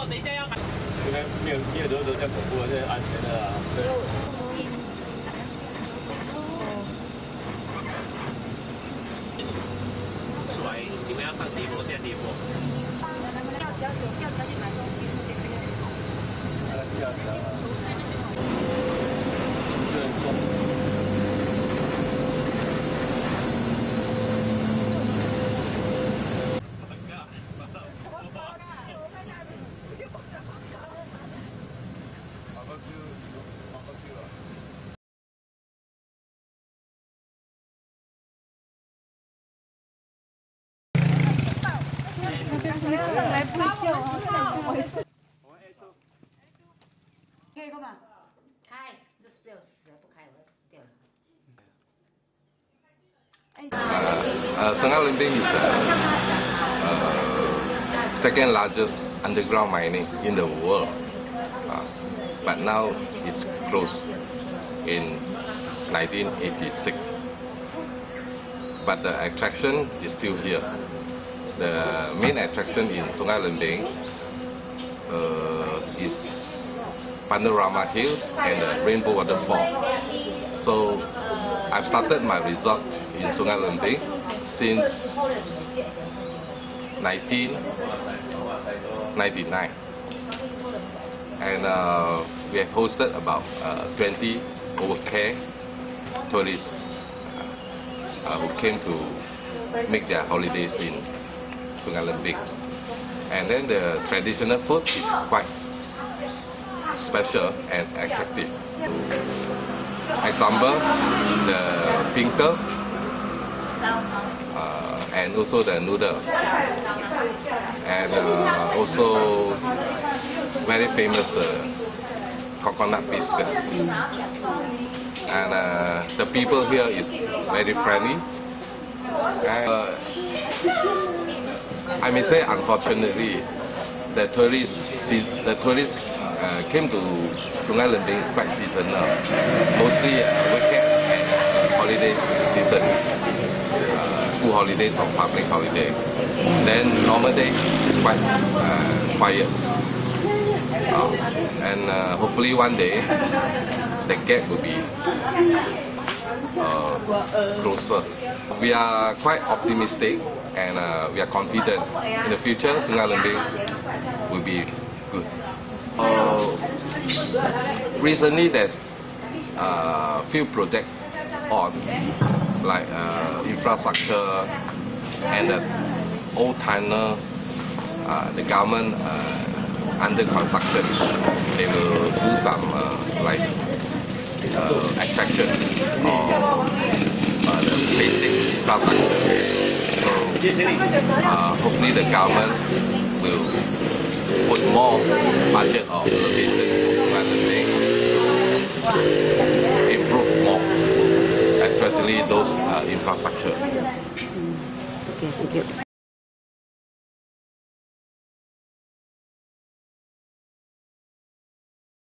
等一下要买。应该没有都这样恐怖的，这是安全的啊。对。出来，你们要上斜坡下斜坡。吊脚去买东西，也可以。吊脚啊。对。可以干嘛？开，这只有死了不开，我要死掉了。Sungai Lembing is the second largest underground mining in the world, but now it's closed in 1986. But the attraction is still here. The main attraction in Sungai Lembing is Panorama Hill and the Rainbow Waterfall. So I've started my resort in Sungai Lembing since 1999, and we have hosted about 20 overcare tourists who came to make their holidays in Sungai Lembing. And then the traditional food is quite special and attractive. Example, the pinkle and also the noodle, and also very famous the coconut biscuits. And the people here is very friendly. And, I may say, unfortunately, the tourists came to Sungai Lembing is quite seasonal, mostly weekend and holiday season, school holidays or public holiday. Then normal day is quite quiet, and hopefully one day the gap will be closer. We are quite optimistic, and we are confident in the future Sungai Lembing will be good. Recently there's a few projects on, like infrastructure and the old tunnel, the government under construction. They will do some like attraction or the basic infrastructure. So hopefully the government will put more budget of location in improve more, especially those infrastructure. Okay, thank you.